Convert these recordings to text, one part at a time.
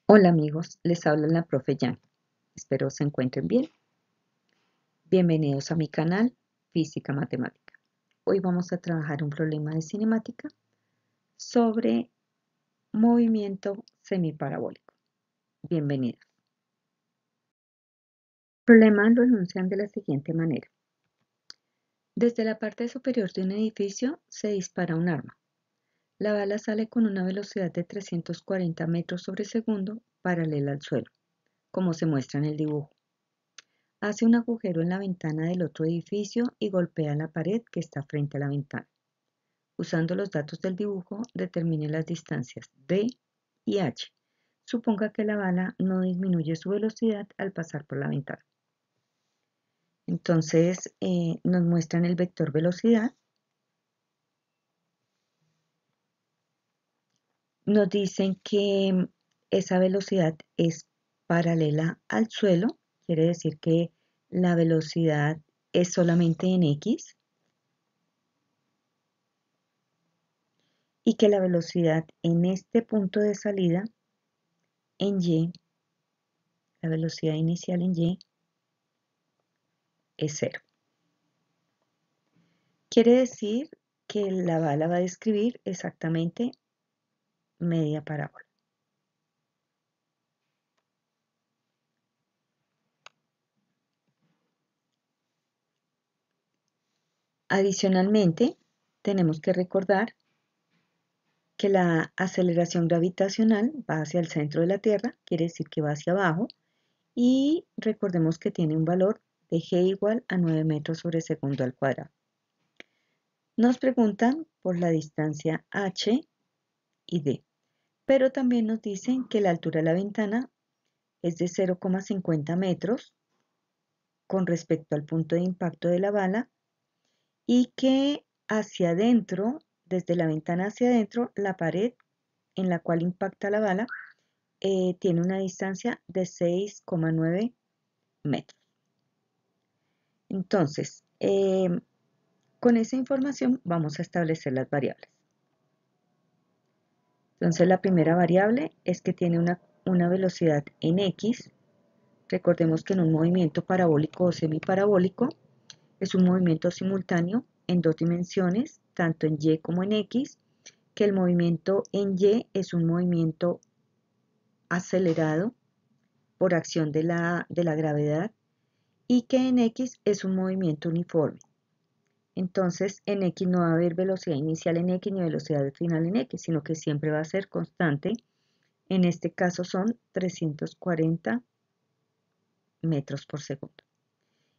Hola amigos, les habla la profe Jan. Espero se encuentren bien. Bienvenidos a mi canal Física Matemática. Hoy vamos a trabajar un problema de cinemática sobre movimiento semiparabólico. Bienvenidos. El problema lo enuncian de la siguiente manera. Desde la parte superior de un edificio se dispara un arma. La bala sale con una velocidad de 340 metros sobre segundo paralela al suelo, como se muestra en el dibujo. Hace un agujero en la ventana del otro edificio y golpea la pared que está frente a la ventana. Usando los datos del dibujo, determine las distancias D y H. Suponga que la bala no disminuye su velocidad al pasar por la ventana. Entonces, nos muestran el vector velocidad. Nos dicen que esa velocidad es paralela al suelo, quiere decir que la velocidad es solamente en X. Y que la velocidad en este punto de salida, en Y, la velocidad inicial en Y, es 0. Quiere decir que la bala va a describir exactamente media parábola. Adicionalmente, tenemos que recordar que la aceleración gravitacional va hacia el centro de la Tierra, quiere decir que va hacia abajo, y recordemos que tiene un valor de g igual a 9 metros sobre segundo al cuadrado. Nos preguntan por la distancia h y d, pero también nos dicen que la altura de la ventana es de 0,50 metros con respecto al punto de impacto de la bala y que hacia adentro, desde la ventana hacia adentro, la pared en la cual impacta la bala tiene una distancia de 6,9 metros. Entonces, con esa información vamos a establecer las variables. Entonces, la primera variable es que tiene una velocidad en X. Recordemos que en un movimiento parabólico o semiparabólico es un movimiento simultáneo en dos dimensiones, tanto en Y como en X, que el movimiento en Y es un movimiento acelerado por acción de la gravedad y que en X es un movimiento uniforme. Entonces, en X no va a haber velocidad inicial en X ni velocidad final en X, sino que siempre va a ser constante. En este caso son 340 metros por segundo.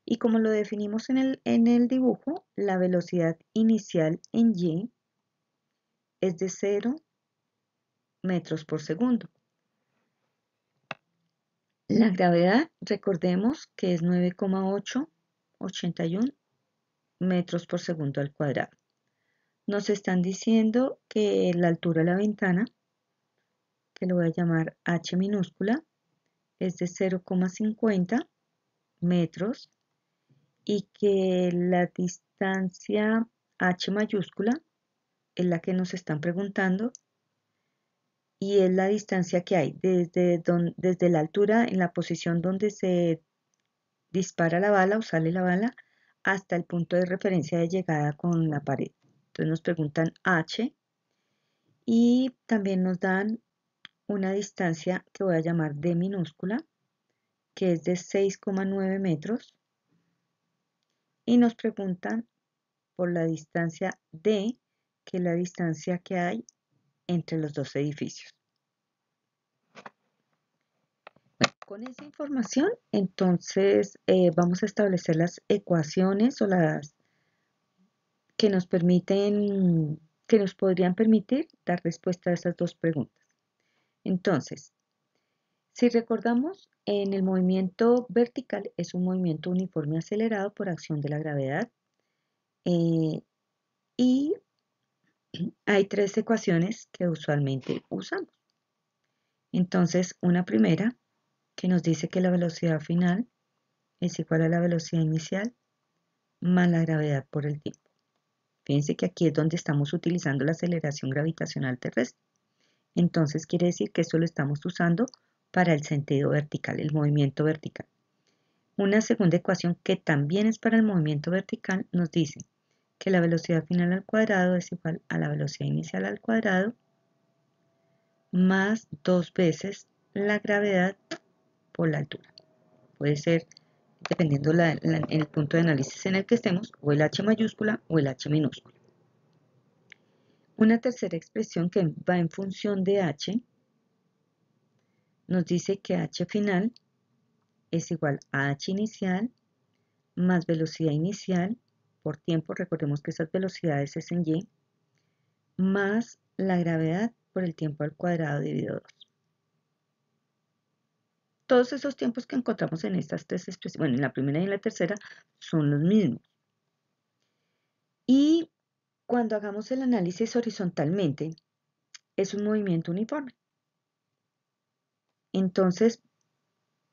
Y como lo definimos en el dibujo, la velocidad inicial en Y es de 0 metros por segundo. La gravedad, recordemos que es 9,881 metros por segundo al cuadrado. Nos están diciendo que la altura de la ventana, que lo voy a llamar h minúscula, es de 0,50 metros y que la distancia h mayúscula es la que nos están preguntando y es la distancia que hay desde la altura en la posición donde se dispara la bala o sale la bala hasta el punto de referencia de llegada con la pared. Entonces nos preguntan h y también nos dan una distancia que voy a llamar d minúscula, que es de 6,9 metros, y nos preguntan por la distancia d, que es la distancia que hay entre los dos edificios. Bueno, con esa información, entonces vamos a establecer las ecuaciones o las que nos permiten, que nos podrían permitir dar respuesta a esas dos preguntas. Entonces, si recordamos, en el movimiento vertical es un movimiento uniforme acelerado por acción de la gravedad y hay tres ecuaciones que usualmente usamos. Entonces, una primera que nos dice que la velocidad final es igual a la velocidad inicial más la gravedad por el tiempo. Fíjense que aquí es donde estamos utilizando la aceleración gravitacional terrestre. Entonces quiere decir que esto lo estamos usando para el sentido vertical, el movimiento vertical. Una segunda ecuación que también es para el movimiento vertical nos dice que la velocidad final al cuadrado es igual a la velocidad inicial al cuadrado más 2 veces la gravedad por la altura. Puede ser dependiendo el punto de análisis en el que estemos, o el h mayúscula o el h minúscula. Una tercera expresión que va en función de h nos dice que h final es igual a h inicial más velocidad inicial por tiempo, recordemos que esas velocidades es en y, más la gravedad por el tiempo al cuadrado dividido 2. Todos esos tiempos que encontramos en estas tres expresiones, bueno, en la primera y en la tercera, son los mismos. Y cuando hagamos el análisis horizontalmente, es un movimiento uniforme. Entonces,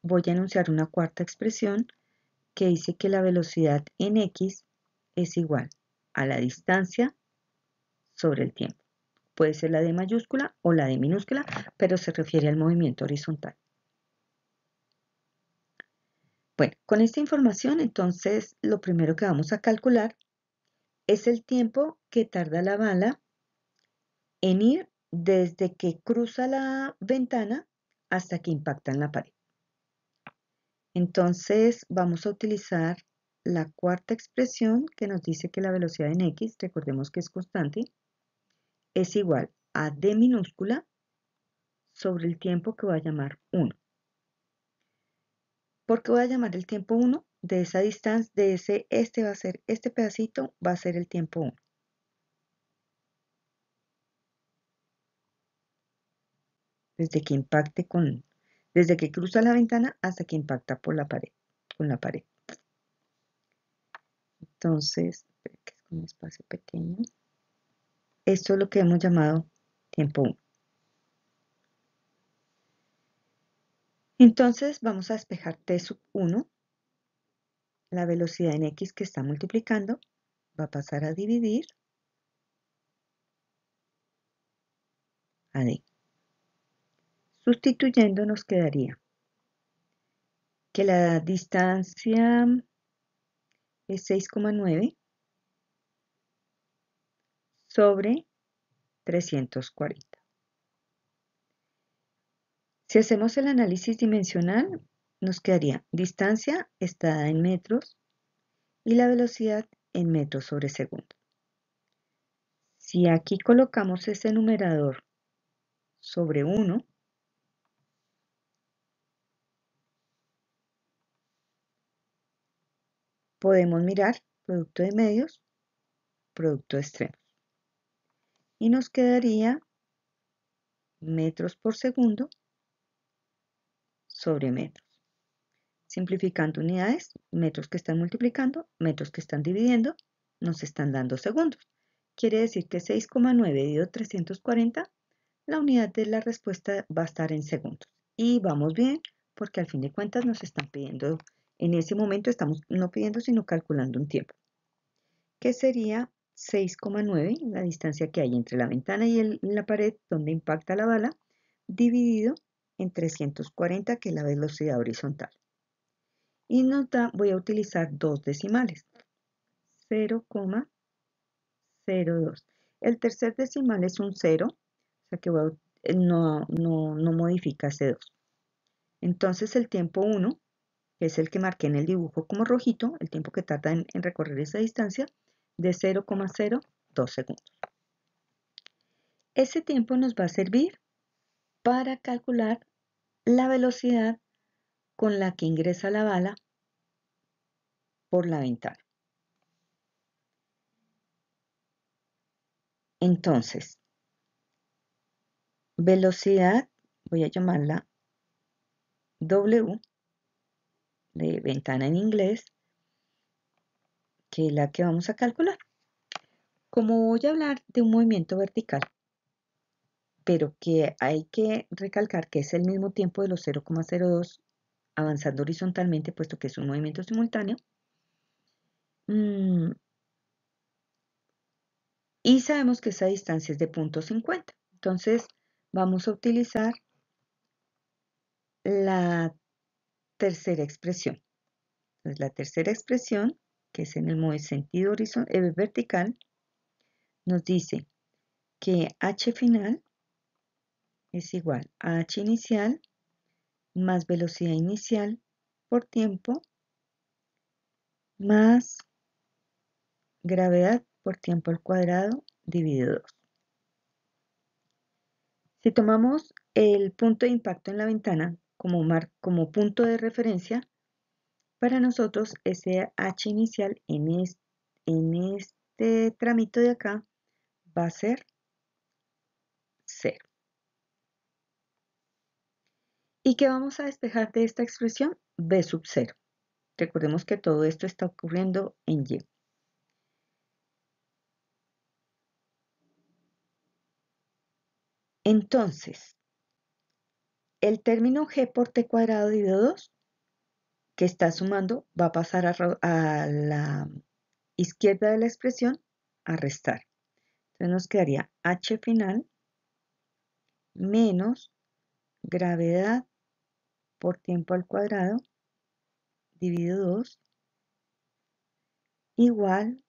voy a enunciar una cuarta expresión que dice que la velocidad en x es igual a la distancia sobre el tiempo. Puede ser la D mayúscula o la D minúscula, pero se refiere al movimiento horizontal. Bueno, con esta información, entonces, lo primero que vamos a calcular es el tiempo que tarda la bala en ir desde que cruza la ventana hasta que impacta en la pared. Entonces, vamos a utilizar la cuarta expresión que nos dice que la velocidad en x, recordemos que es constante, es igual a D minúscula sobre el tiempo que voy a llamar 1. ¿Por qué voy a llamar el tiempo 1? De esa distancia, este pedacito va a ser el tiempo 1. Desde que cruza la ventana hasta que impacta con la pared. Entonces, que es con un espacio pequeño. Esto es lo que hemos llamado tiempo 1. Entonces, vamos a despejar t sub 1. La velocidad en x que está multiplicando va a pasar a dividir a d. Sustituyendo nos quedaría que la distancia es 6,9 sobre 340. Si hacemos el análisis dimensional, nos quedaría distancia está dada en metros y la velocidad en metros sobre segundo. Si aquí colocamos ese numerador sobre 1, podemos mirar producto de medios, producto de extremos. Y nos quedaría metros por segundo sobre metros. Simplificando unidades, metros que están multiplicando, metros que están dividiendo, nos están dando segundos. Quiere decir que 6,9 dividido 340, la unidad de la respuesta va a estar en segundos. Y vamos bien, porque al fin de cuentas nos están pidiendo, en ese momento estamos no pidiendo, sino calculando un tiempo. Que sería 6,9, la distancia que hay entre la ventana y la pared donde impacta la bala, dividido en 340, que es la velocidad horizontal. Y nos da, voy a utilizar dos decimales, 0,02. El tercer decimal es un 0, o sea que no modifica ese 2. Entonces el tiempo 1, que es el que marqué en el dibujo como rojito, el tiempo que tarda en recorrer esa distancia, de 0,02 segundos. Ese tiempo nos va a servir para calcular la velocidad con la que ingresa la bala por la ventana. Entonces, velocidad, voy a llamarla W, de ventana en inglés, que es la que vamos a calcular. Como voy a hablar de un movimiento vertical, pero que hay que recalcar que es el mismo tiempo de los 0,02 avanzando horizontalmente, puesto que es un movimiento simultáneo, y sabemos que esa distancia es de 0,50. Entonces, vamos a utilizar la tercera expresión. Entonces, la tercera expresión, que es en el sentido vertical, nos dice que h final es igual a h inicial más velocidad inicial por tiempo más gravedad por tiempo al cuadrado dividido 2. Si tomamos el punto de impacto en la ventana como punto de referencia, para nosotros ese h inicial en este tramito de acá va a ser 0. ¿Y qué vamos a despejar de esta expresión? B sub 0. Recordemos que todo esto está ocurriendo en Y. Entonces, el término G por T cuadrado dividido 2, que está sumando, va a pasar a la izquierda de la expresión a restar. Entonces nos quedaría H final menos gravedad por tiempo al cuadrado dividido 2 igual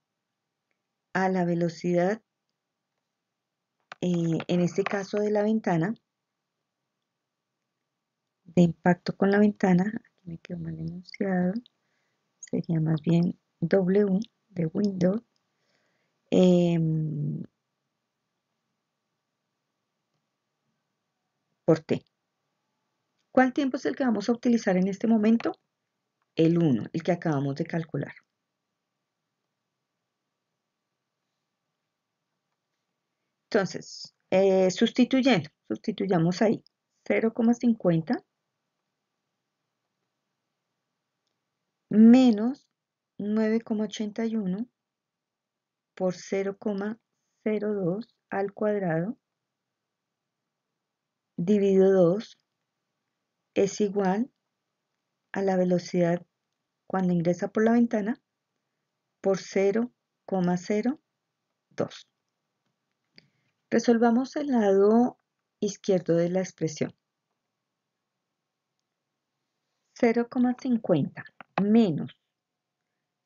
a la velocidad, en este caso de la ventana, de impacto con la ventana, aquí me quedó mal enunciado, sería más bien W de Windows, por T. ¿Cuál tiempo es el que vamos a utilizar en este momento? El 1, el que acabamos de calcular. Entonces, sustituyamos ahí 0,50 menos 9,81 por 0,02 al cuadrado dividido 2 es igual a la velocidad cuando ingresa por la ventana por 0,02. Resolvamos el lado izquierdo de la expresión. 0,50 menos.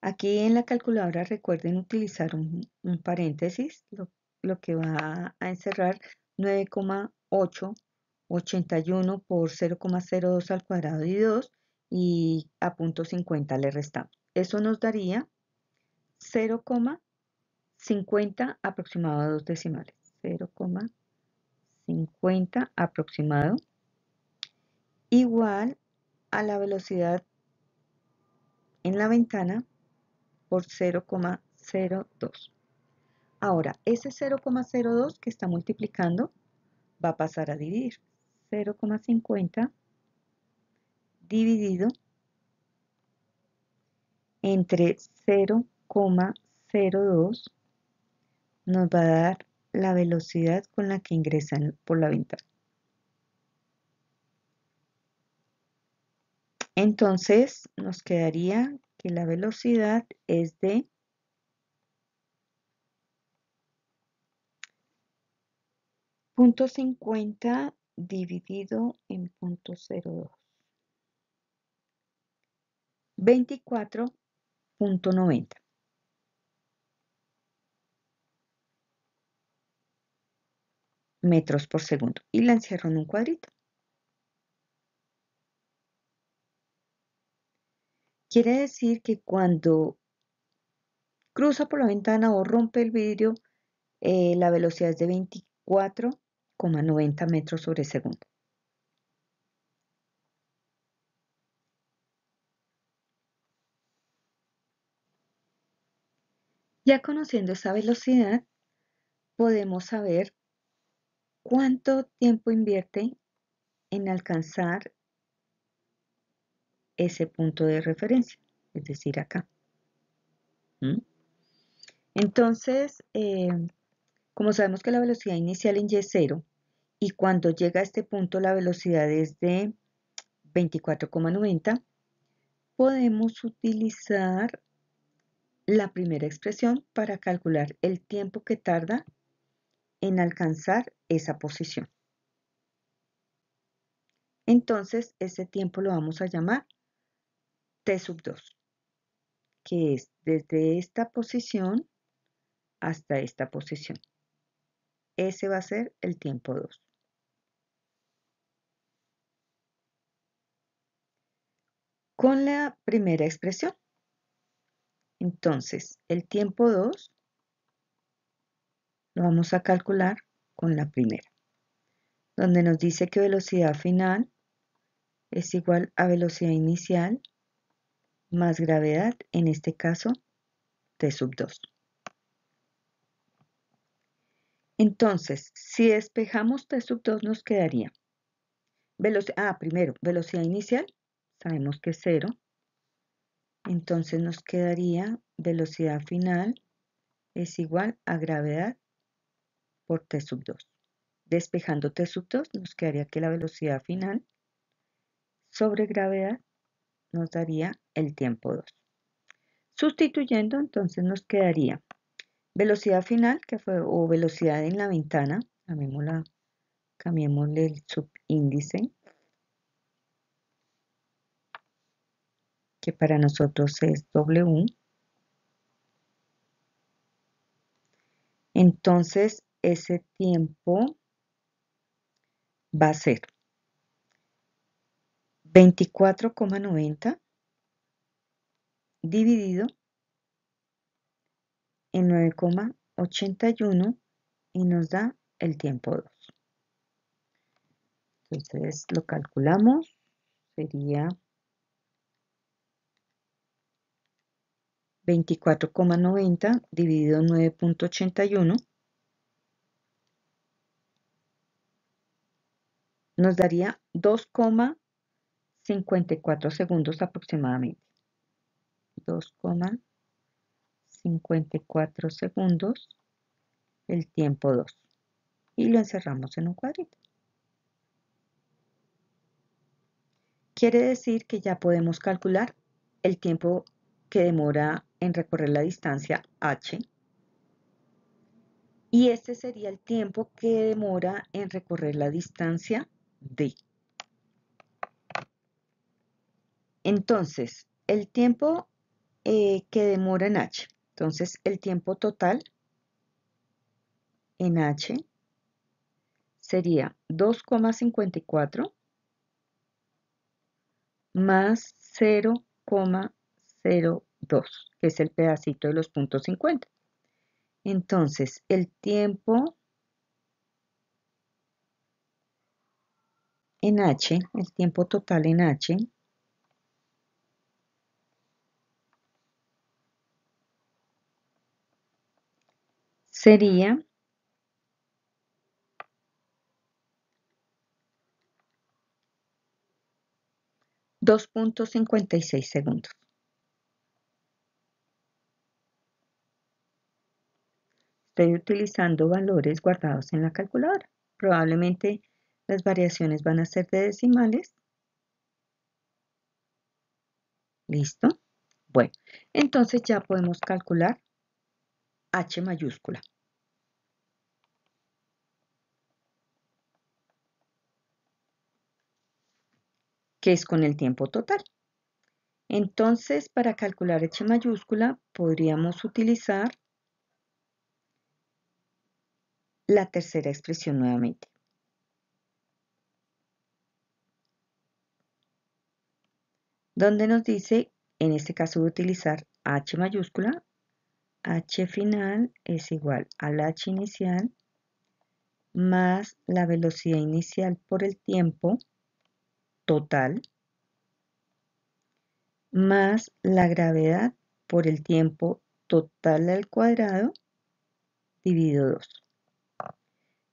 Aquí en la calculadora recuerden utilizar un paréntesis, lo que va a encerrar 9,881 por 0,02 al cuadrado de 2 y a punto 50 le restamos. Eso nos daría 0,50 aproximado a 2 decimales. 0,50 aproximado igual a la velocidad en la ventana por 0,02. Ahora, ese 0,02 que está multiplicando va a pasar a dividir. 0,50 dividido entre 0,02 nos va a dar la velocidad con la que ingresan por la ventana. Entonces, nos quedaría que la velocidad es de 0,50 dividido en 0,02. 24,90 metros por segundo. Y la encierro en un cuadrito. Quiere decir que cuando cruza por la ventana o rompe el vidrio, la velocidad es de 24,90 metros sobre segundo. Ya conociendo esa velocidad, podemos saber cuánto tiempo invierte en alcanzar ese punto de referencia, es decir, acá. Entonces, como sabemos que la velocidad inicial en Y es 0, y cuando llega a este punto la velocidad es de 24,90, podemos utilizar la primera expresión para calcular el tiempo que tarda en alcanzar esa posición. Entonces, ese tiempo lo vamos a llamar t sub 2, que es desde esta posición hasta esta posición. Ese va a ser el tiempo 2. Con la primera expresión. Entonces, el tiempo 2 lo vamos a calcular con la primera, donde nos dice que velocidad final es igual a velocidad inicial más gravedad, en este caso, t sub 2. Entonces, si despejamos t sub 2 nos quedaría primero, velocidad inicial, sabemos que es 0. Entonces nos quedaría velocidad final es igual a gravedad por t sub 2. Despejando t sub 2 nos quedaría que la velocidad final sobre gravedad nos daría el tiempo 2. Sustituyendo, entonces nos quedaría velocidad final, que fue, o velocidad en la ventana, cambiémosle el subíndice, que para nosotros es W. Entonces, ese tiempo va a ser 24,90 dividido en 9,81 y nos da el tiempo 2. Entonces lo calculamos, sería 24,90 dividido en 9,81 nos daría 2,54 segundos aproximadamente. 2,54 segundos el tiempo 2 y lo encerramos en un cuadrito. Quiere decir que ya podemos calcular el tiempo que demora en recorrer la distancia h y este sería el tiempo que demora en recorrer la distancia d. Entonces, el tiempo que demora en h, entonces el tiempo total en h sería 2,54 más 0,02, que es el pedacito de los puntos 50. Entonces, el tiempo en h, el tiempo total en h, sería 2,56 segundos. Estoy utilizando valores guardados en la calculadora. Probablemente las variaciones van a ser de decimales. ¿Listo? Bueno, entonces ya podemos calcular h mayúscula. Que es con el tiempo total. Entonces, para calcular h mayúscula, podríamos utilizar la tercera expresión nuevamente. Donde nos dice, en este caso, utilizar h mayúscula, h final es igual al h inicial más la velocidad inicial por el tiempo total más la gravedad por el tiempo total al cuadrado dividido 2.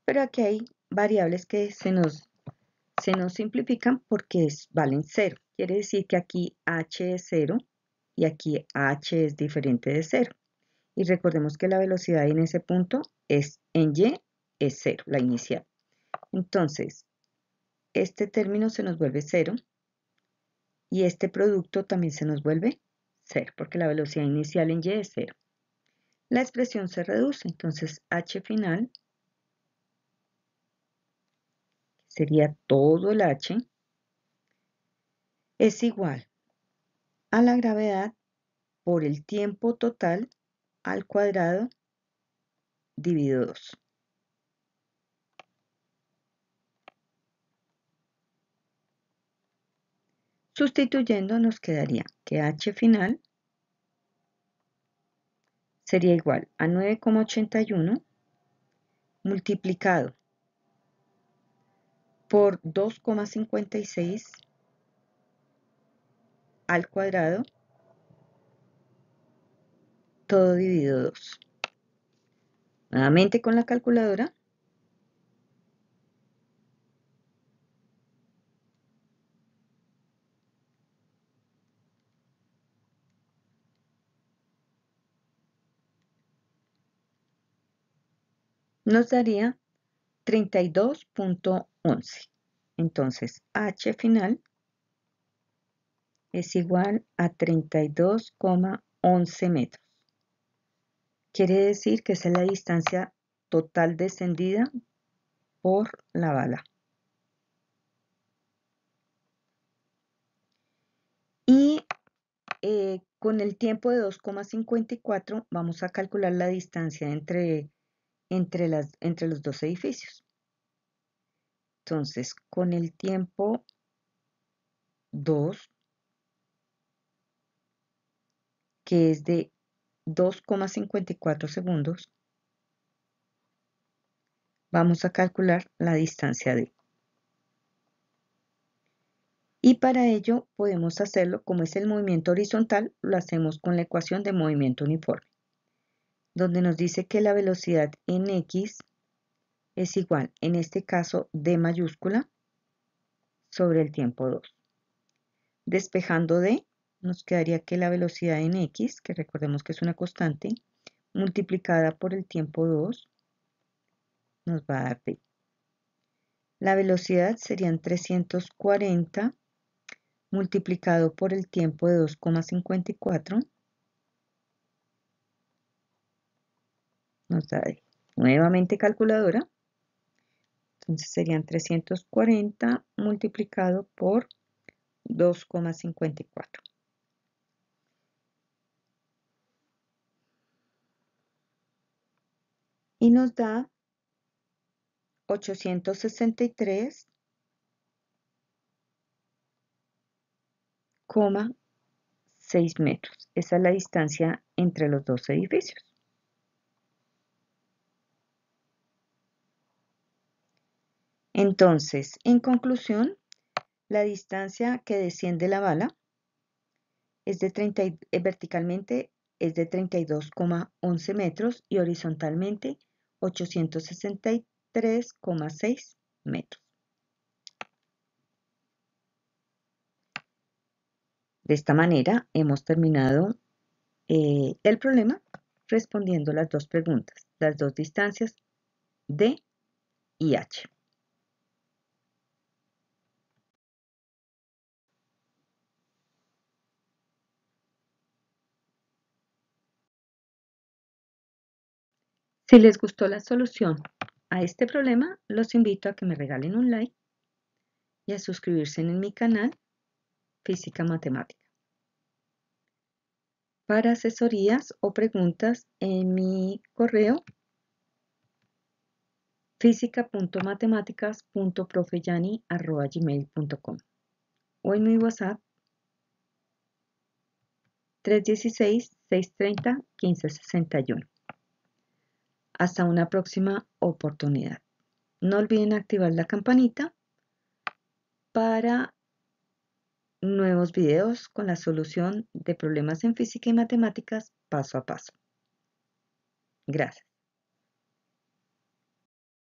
Pero aquí hay variables que se nos simplifican porque valen 0. Quiere decir que aquí h es 0 y aquí h es diferente de 0. Y recordemos que la velocidad en ese punto es en y es 0, la inicial. Entonces, este término se nos vuelve 0 y este producto también se nos vuelve 0 porque la velocidad inicial en y es 0. La expresión se reduce, entonces h final sería todo el h es igual a la gravedad por el tiempo total al cuadrado dividido 2. Sustituyendo nos quedaría que h final sería igual a 9,81 multiplicado por 2,56 al cuadrado, todo dividido 2. Nuevamente con la calculadora. Nos daría 32,11. Entonces, h final es igual a 32,11 metros. Quiere decir que esa es la distancia total descendida por la bala. Y con el tiempo de 2,54 vamos a calcular la distancia entre los dos edificios. Entonces, con el tiempo 2, que es de 2,54 segundos, vamos a calcular la distancia D. Y para ello podemos hacerlo, como es el movimiento horizontal, lo hacemos con la ecuación de movimiento uniforme, donde nos dice que la velocidad en X es igual, en este caso, D mayúscula sobre el tiempo 2. Despejando D, nos quedaría que la velocidad en X, que recordemos que es una constante, multiplicada por el tiempo 2, nos va a dar D. La velocidad serían 340 multiplicado por el tiempo de 2,54, nos da D. Nuevamente calculadora, entonces serían 340 multiplicado por 2,54. Y nos da 863,6 metros. Esa es la distancia entre los dos edificios. Entonces, en conclusión, la distancia que desciende la bala es de verticalmente es de 32,11 metros y horizontalmente 863,6 metros. De esta manera hemos terminado el problema respondiendo las dos preguntas, las dos distancias D y H. Si les gustó la solución a este problema, los invito a que me regalen un like y a suscribirse en mi canal Física Matemática. Para asesorías o preguntas en mi correo fisica.matemáticas.profeyani@gmail.com o en mi WhatsApp 316-630-1561. Hasta una próxima oportunidad. No olviden activar la campanita para nuevos videos con la solución de problemas en física y matemáticas paso a paso. Gracias.